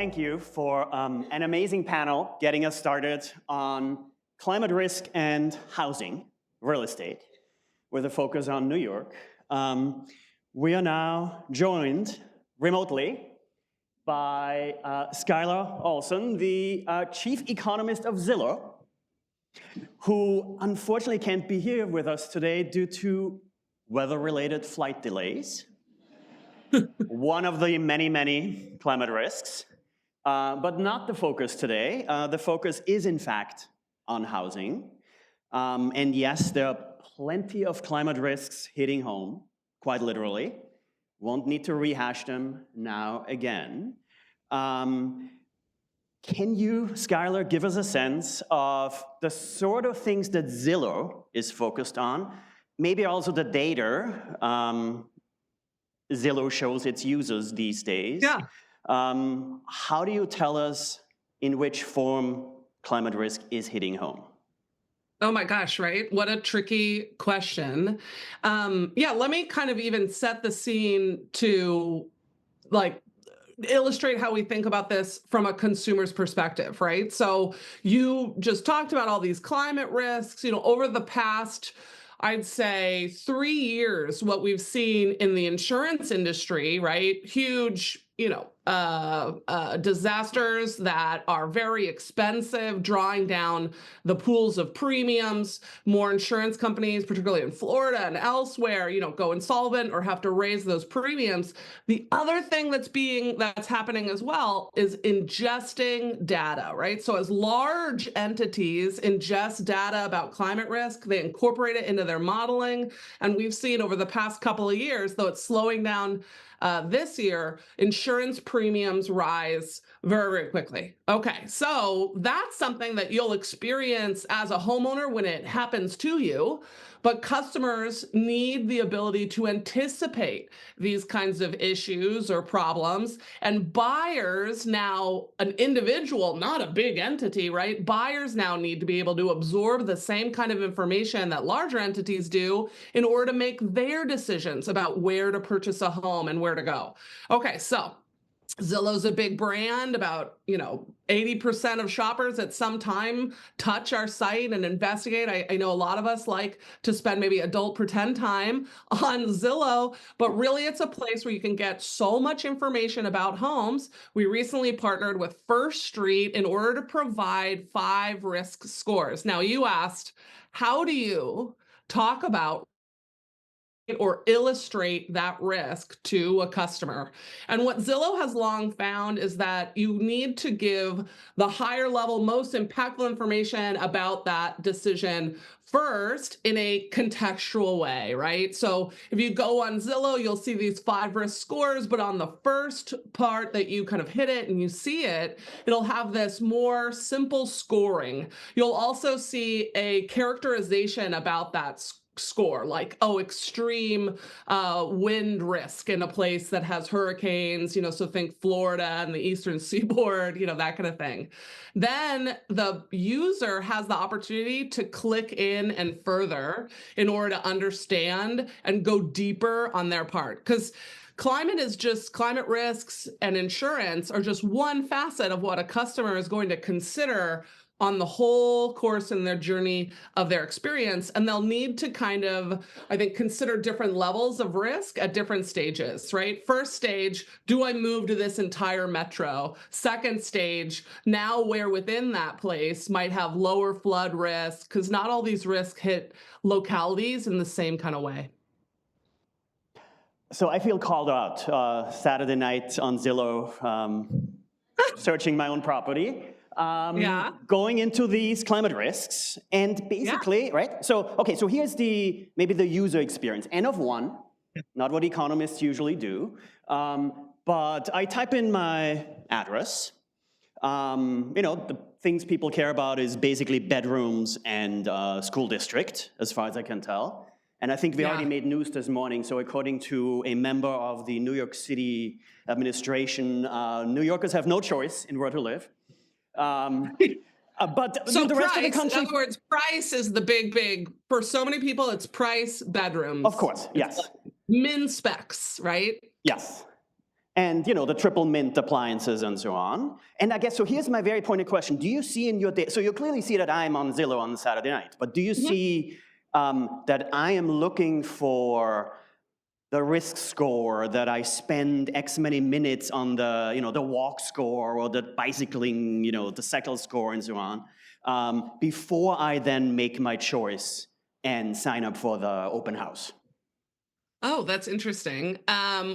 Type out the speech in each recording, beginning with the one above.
thank you for an amazing panel getting us started on climate risk and housing, real estate, with a focus on New York. We are now joined remotely by Skylar Olsen, the chief economist of Zillow, who unfortunately can't be here with us today due to weather-related flight delays. One of the many, many climate risks, but not the focus today. The focus is, in fact, on housing. And yes, there are plenty of climate risks hitting home, quite literally. Won't need to rehash them now again. Can you, Skylar, give us a sense of the sort of things that Zillow is focused on? Maybe also the data Zillow shows its users these days. Yeah. How do you tell us in which form climate risk is hitting home? Oh my gosh, right? What a tricky question. Yeah, let me kind of even set the scene to illustrate how we think about this from a consumer's perspective, right? So you just talked about all these climate risks, over the past, I'd say 3 years, what we've seen in the insurance industry, right? Huge, disasters that are very expensive, drawing down the pools of premiums. More insurance companies, particularly in Florida and elsewhere, go insolvent or have to raise those premiums. The other thing that's happening as well is ingesting data, right? So as large entities ingest data about climate risk, they incorporate it into their modeling. And we've seen over the past couple of years, though it's slowing down this year, insurance premiums rise very, very quickly. Okay, so that's something that you'll experience as a homeowner when it happens to you, but customers need the ability to anticipate these kinds of issues or problems, and buyers now, an individual, not a big entity, right? Buyers now need to be able to absorb the same kind of information that larger entities do in order to make their decisions about where to purchase a home and where to go. Okay, so Zillow's a big brand. About 80% of shoppers at some time touch our site and investigate. I know a lot of us like to spend maybe adult pretend time on Zillow, but really it's a place where you can get so much information about homes. We recently partnered with First Street in order to provide 5 risk scores. Now, you asked, how do you talk about or illustrate that risk to a customer? And what Zillow has long found is that you need to give the higher level, most impactful information about that decision first in a contextual way, right? So if you go on Zillow, you'll see these 5 risk scores, but on the first part that you kind of hit it and you see it, it'll have this more simple scoring. You'll also see a characterization about that score, like, extreme wind risk in a place that has hurricanes, so think Florida and the eastern seaboard, that kind of thing. Then the user has the opportunity to click in and further in order to understand and go deeper on their part. Because climate risks and insurance are just one facet of what a customer is going to consider on the whole course in their journey of their experience. And they'll need to kind of, I think, consider different levels of risk at different stages, right? First stage, do I move to this entire metro? Second stage, now where within that place might have lower flood risk, because not all these risks hit localities in the same kind of way. So I feel called out Saturday night on Zillow, searching my own property. Going into these climate risks, and basically, right? So, okay, so here's maybe the user experience. N of 1, not what economists usually do, but I type in my address. The things people care about is basically bedrooms and school district, as far as I can tell. And I think we already made news this morning. So according to a member of the New York City administration, New Yorkers have no choice in where to live. But so the rest of the country, in other words, price is the big, for so many people, it's price, bedrooms. Of course, yes. Min specs, right? Yes. and the triple mint appliances and so on. And I guess, so here's my very pointed question. Do you see in your data, so you clearly see that I'm on Zillow on Saturday night, but do you see that I am looking for the risk score, that I spend X many minutes on the, the walk score or the bicycling, the cycle score and so on, before I then make my choice and sign up for the open house? Oh, that's interesting.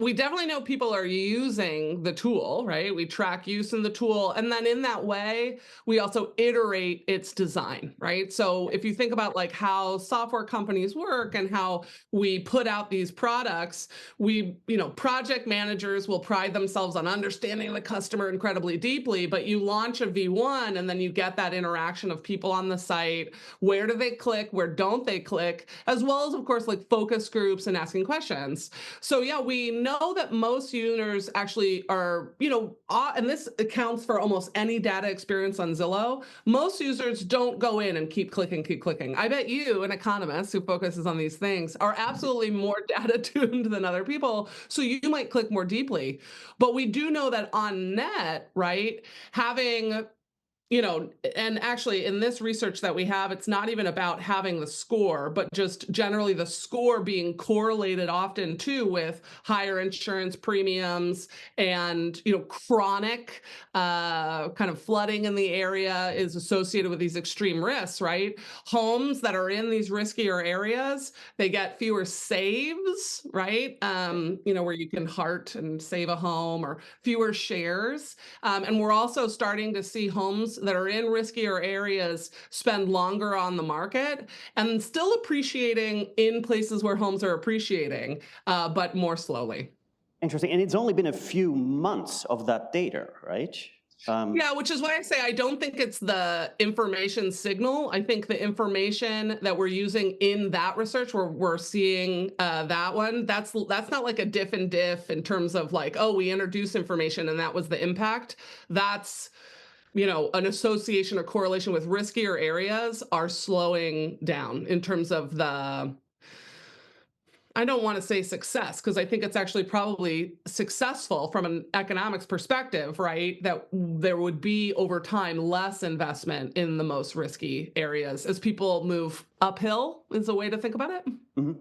We definitely know people are using the tool, right? We track use in the tool. And then in that way, we also iterate its design, right? So if you think about like how software companies work and how we put out these products, project managers will pride themselves on understanding the customer incredibly deeply, but you launch a V1 and then you get that interaction of people on the site. Where do they click? Where don't they click? As well as, of course, like focus groups and asking questions. So yeah, we know that most users actually are, and this accounts for almost any data experience on Zillow. Most users don't go in and keep clicking. I bet you, an economist who focuses on these things, are absolutely more data tuned than other people. So you might click more deeply. But we do know that on net, right, having and actually in this research that we have, it's not even about having the score, but just generally the score being correlated often too with higher insurance premiums and, chronic kind of flooding in the area is associated with these extreme risks, right? Homes that are in these riskier areas, they get fewer saves, right? Where you can heart and save a home, or fewer shares. And we're also starting to see homes that are in riskier areas spend longer on the market and still appreciating in places where homes are appreciating, but more slowly. Interesting, and it's only been a few months of that data, right? Yeah, which is why I say I don't think it's the information signal. I think the information that we're using in that research, where we're seeing that one, that's not like a diff and diff in terms of like, oh, we introduced information and that was the impact. That's an association or correlation with riskier areas are slowing down in terms of I don't want to say success, because I think it's actually probably successful from an economics perspective, right? That there would be over time less investment in the most risky areas as people move uphill, is a way to think about it. Mm-hmm.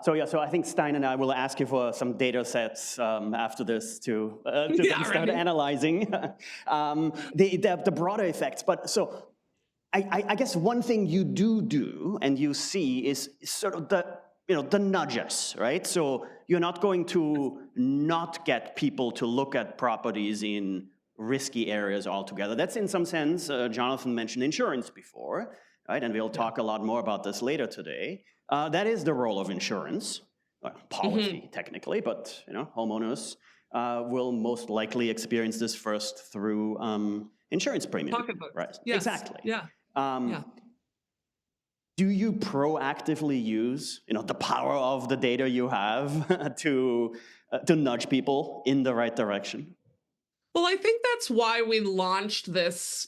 So I think Stein and I will ask you for some data sets after this to start analyzing the broader effects. But so I guess one thing you do and you see is sort of the nudges, right? So you're not going to not get people to look at properties in risky areas altogether. That's in some sense, Jonathan mentioned insurance before, right? And we'll talk a lot more about this later today. That is the role of insurance, policy technically, but homeowners will most likely experience this first through insurance premium. Pocketbook. Right? Yes. Exactly. Yeah. Do you proactively use the power of the data you have to nudge people in the right direction? Well, I think that's why we launched this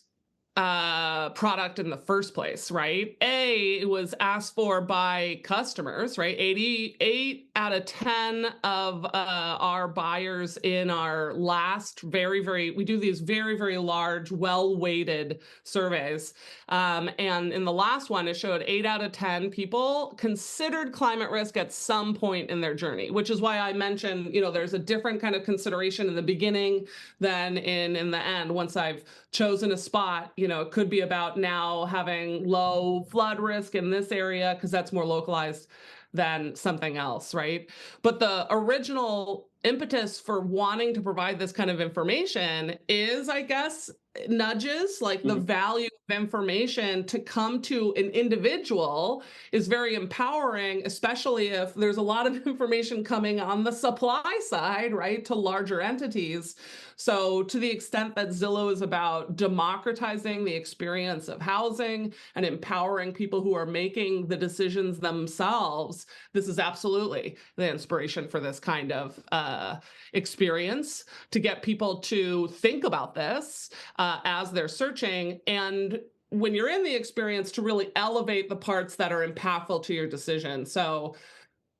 product in the first place, right? It was asked for by customers, right? 88 out of 10 of our buyers in our last we do these very, very large, well-weighted surveys. And in the last one, it showed 8 out of 10 people considered climate risk at some point in their journey, which is why I mentioned, there's a different kind of consideration in the beginning than in the end. Once I've chosen a spot, it could be about now having low flood risk in this area because that's more localized than something else, right? But the original impetus for wanting to provide this kind of information is, I guess, nudges, like the value of information to come to an individual is very empowering, especially if there's a lot of information coming on the supply side, right, to larger entities. So to the extent that Zillow is about democratizing the experience of housing and empowering people who are making the decisions themselves, this is absolutely the inspiration for this kind of experience to get people to think about this as they're searching, and when you're in the experience, to really elevate the parts that are impactful to your decision. So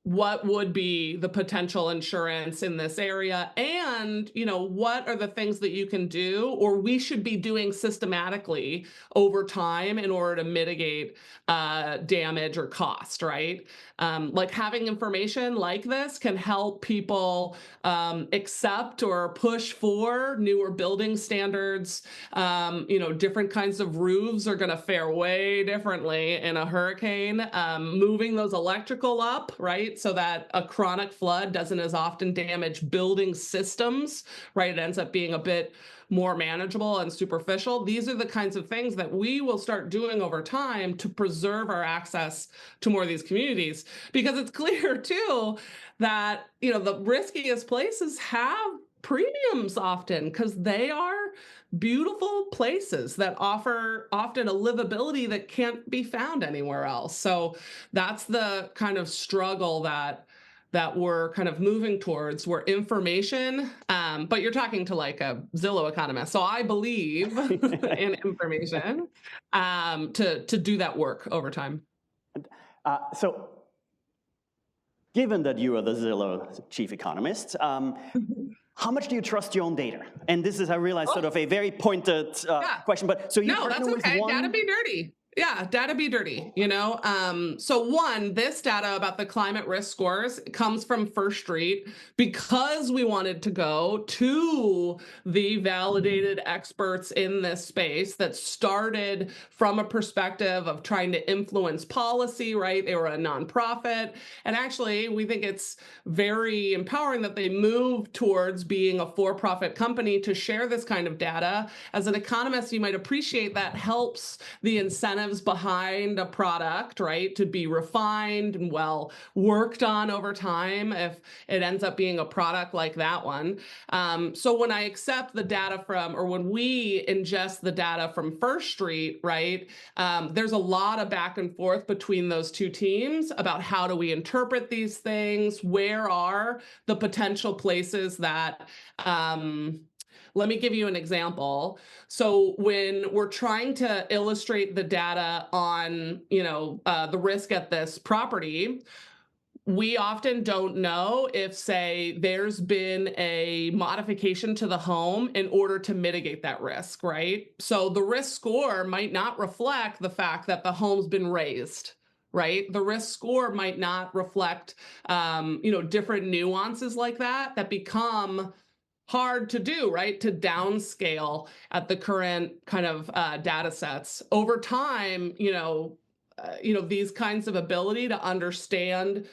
what would be the potential insurance in this area, and what are the things that you can do or we should be doing systematically over time in order to mitigate damage or cost, right? Like having information like this can help people accept or push for newer building standards. Different kinds of roofs are going to fare way differently in a hurricane. Moving those electrical up, right? So that a chronic flood doesn't as often damage building systems, right? It ends up being a bit more manageable and superficial. These are the kinds of things that we will start doing over time to preserve our access to more of these communities, because it's clear too that, the riskiest places have premiums often because they are beautiful places that offer often a livability that can't be found anywhere else. So that's the kind of struggle that we're kind of moving towards, where information, but you're talking to like a Zillow economist. So I believe in information to do that work over time. So given that you are the Zillow chief economist, how much do you trust your own data? And this is, I realize, sort of a very pointed question, but so you that's okay. Data be dirty. Yeah, data be dirty, So one, this data about the climate risk scores comes from First Street because we wanted to go to the validated experts in this space that started from a perspective of trying to influence policy, right? They were a nonprofit. And actually, we think it's very empowering that they moved towards being a for-profit company to share this kind of data. As an economist, you might appreciate that helps the incentives behind a product, right, to be refined and well worked on over time if it ends up being a product like that one. So when I accept the data from, or when we ingest the data from First Street, right, there's a lot of back and forth between those two teams about how do we interpret these things, where are the potential places that let me give you an example. So when we're trying to illustrate the data on, the risk at this property, we often don't know if, say, there's been a modification to the home in order to mitigate that risk, right? So the risk score might not reflect the fact that the home's been raised, right? The risk score might not reflect, different nuances like that become hard to do, right? To downscale at the current kind of data sets. Over time, these kinds of ability to understand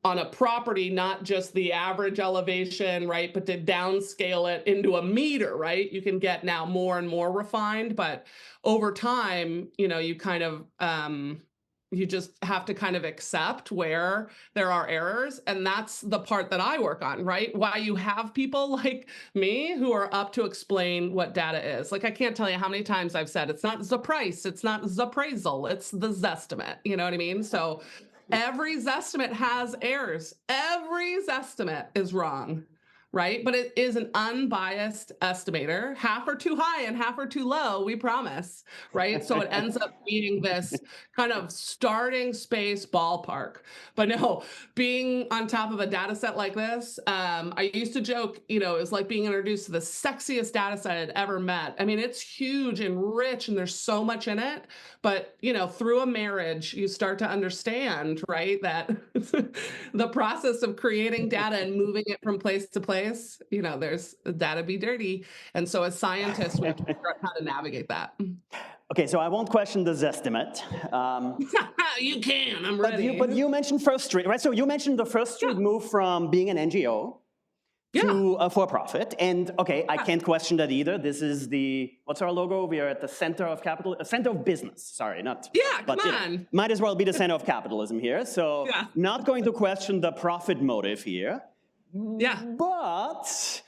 on a property, not just the average elevation, right? But to downscale it into a meter, right? You can get now more and more refined, but over time, you kind of, you just have to kind of accept where there are errors. And that's the part that I work on, right? Why you have people like me who are up to explain what data is. Like, I can't tell you how many times I've said, it's not the price, it's not the appraisal, it's the Zestimate. You know what I mean? So every Zestimate has errors. Every Zestimate is wrong, right? But it is an unbiased estimator. Half are too high and half are too low, we promise, right? So it ends up being this kind of starting space ballpark. But no, being on top of a data set like this, I used to joke, it's like being introduced to the sexiest data set I'd ever met. I mean, it's huge and rich and there's so much in it. But, through a marriage, you start to understand, right, that the process of creating data and moving it from place to place, there's data be dirty. And so as scientists, we have to figure out how to navigate that. Okay, so I won't question the Zestimate. You can, I'm ready. But you mentioned First Street, right? So you mentioned the First Street move from being an NGO to a for-profit. And okay, I can't question that either. This is what's our logo? We are at the center of capital, center of business. Sorry, not. Yeah, come on. Might as well be the center of capitalism here. So not going to question the profit motive here. Yeah. But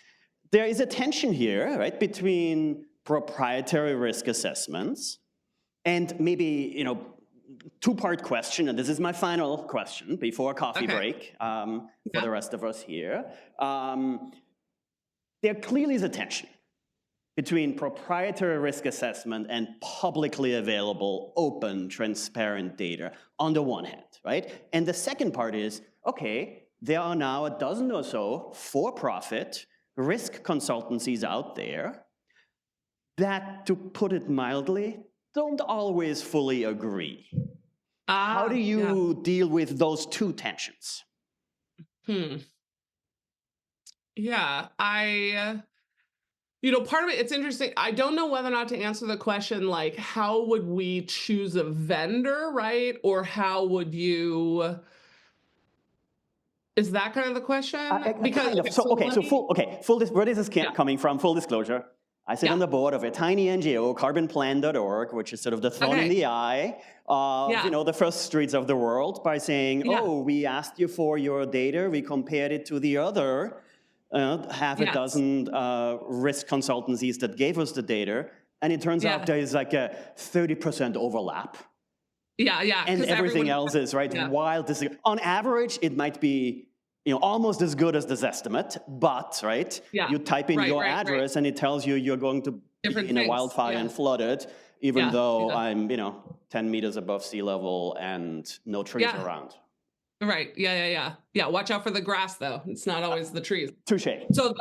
there is a tension here, right, between proprietary risk assessments and maybe, two-part question, and this is my final question before coffee break for the rest of us here. There clearly is a tension between proprietary risk assessment and publicly available, open, transparent data on the one hand, right? And the second part is, okay, there are now a dozen or so for-profit risk consultancies out there that, to put it mildly, don't always fully agree. How do Yeah. you deal with those two tensions? Hmm. Yeah. Part of it, it's interesting. I don't know whether or not to answer the question, like, how would we choose a vendor, right? Or how would you, is that kind of the question? Because, Kind of. okay, So, so okay, let so me, where this is yeah, coming from, full disclosure, I sit yeah. on the board of a tiny NGO, carbonplan.org, which is sort of the thorn in Okay. the eye of, Yeah. the first streets of the world by saying, Yeah. oh, we asked you for your data, we compared it to the other half a Yes. dozen risk consultancies that gave us the data, and it turns out Yeah. there is like a 30% overlap. Yeah. Yeah. And Because everything everyone, else is, right, yeah. wild. On average, it might be, almost as good as this estimate, but, right, Yeah. you type in Right. your Right. Right. address and it tells you you're going to be Different in a things. wildfire Yeah. and flooded, even Yeah. though Yeah. I'm, 10 meters above sea level and no trees Yeah. around. Right. Yeah. Yeah. Yeah. Yeah. Watch out for the grass, though. It's not always the trees. Touche. So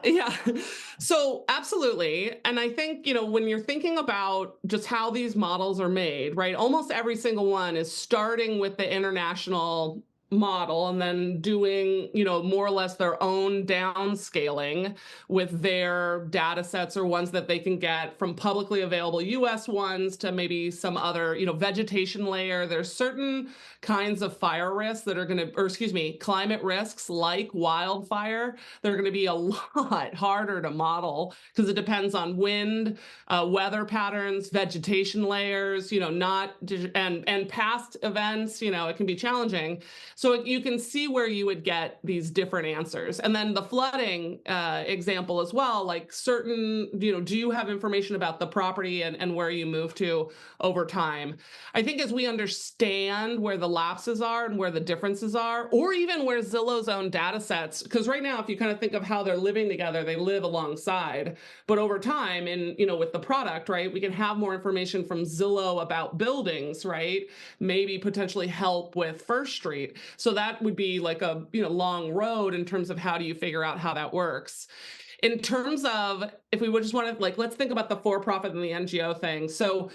yeah. So absolutely. And I think, when you're thinking about just how these models are made, right? Almost every single one is starting with the international model and then doing, more or less their own downscaling with their data sets or ones that they can get from publicly available US ones to maybe some other, vegetation layer. There's certain kinds of fire risks that are going to, or excuse me, climate risks like wildfire. They're going to be a lot harder to model because it depends on wind, weather patterns, vegetation layers, not and past events. It can be challenging. So you can see where you would get these different answers. And then the flooding example as well, like certain, do you have information about the property and where you move to over time? I think as we understand where the lapses are and where the differences are, or even where Zillow's own data sets, because right now, if you kind of think of how they're living together, they live alongside. But over time, and with the product, right, we can have more information from Zillow about buildings, right? Maybe potentially help with First Street. So that would be like a long road in terms of how do you figure out how that works. In terms of, if we would just want to, like, let's think about the for-profit and the NGO thing. So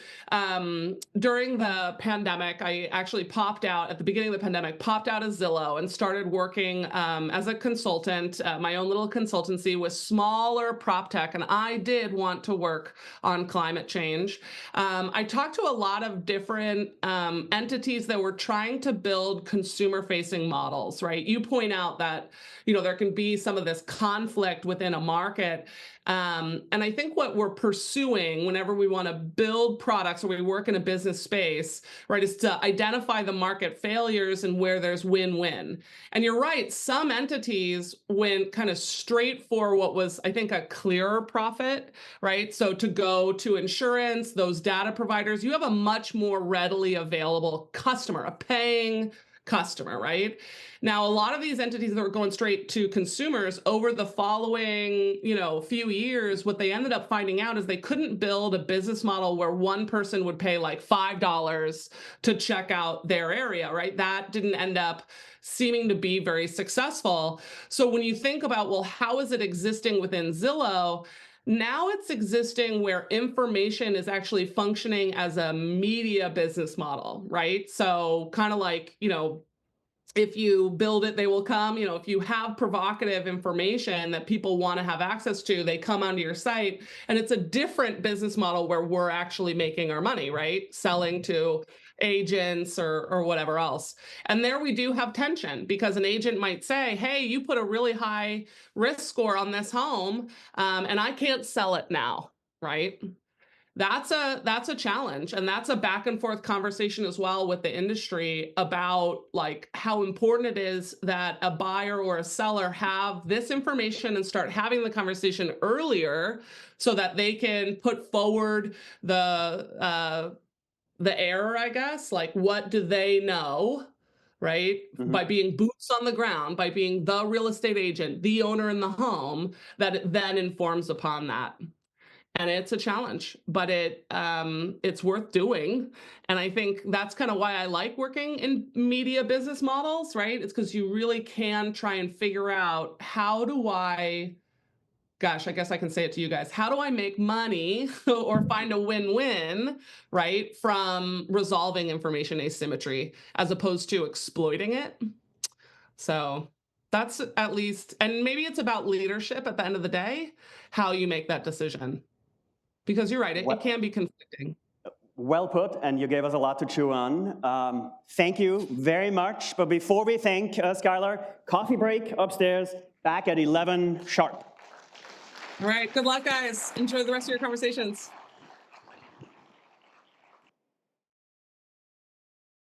during the pandemic, I actually popped out at the beginning of the pandemic, popped out of Zillow and started working as a consultant, my own little consultancy with smaller prop tech. And I did want to work on climate change. I talked to a lot of different entities that were trying to build consumer-facing models, right? You point out that, there can be some of this conflict within a market. And I think what we're pursuing whenever we want to build products or we work in a business space, right, is to identify the market failures and where there's win-win. And you're right, some entities went kind of straight for what was, I think, a clearer profit, right? So to go to insurance, those data providers, you have a much more readily available customer, a paying customer, right? Now, a lot of these entities that were going straight to consumers over the following, few years, what they ended up finding out is they couldn't build a business model where one person would pay like $5 to check out their area, right? That didn't end up seeming to be very successful. So when you think about, well, how is it existing within Zillow? Now it's existing where information is actually functioning as a media business model, right? So kind of like, if you build it, they will come. If you have provocative information that people want to have access to, they come onto your site. And it's a different business model where we're actually making our money, right? Selling to agents or whatever else. And there we do have tension because an agent might say, hey, you put a really high risk score on this home, and I can't sell it now, right? That's a challenge, and that's a back and forth conversation as well with the industry about like how important it is that a buyer or a seller have this information and start having the conversation earlier so that they can put forward the error, I guess, like what do they know, right? Mm-hmm. By being boots on the ground, by being the real estate agent, the owner in the home, that it then informs upon that. And it's a challenge, but it's worth doing. And I think that's kind of why I like working in media business models, right? It's because you really can try and figure out, how do I, gosh, I guess I can say it to you guys, how do I make money or find a win-win, right, from resolving information asymmetry as opposed to exploiting it? So that's at least, and maybe it's about leadership at the end of the day, how you make that decision. Because you're right, it can be conflicting. Well put, and you gave us a lot to chew on. Thank you very much. But before we thank Skylar, coffee break upstairs, back at 11 sharp. All right, good luck, guys. Enjoy the rest of your conversations.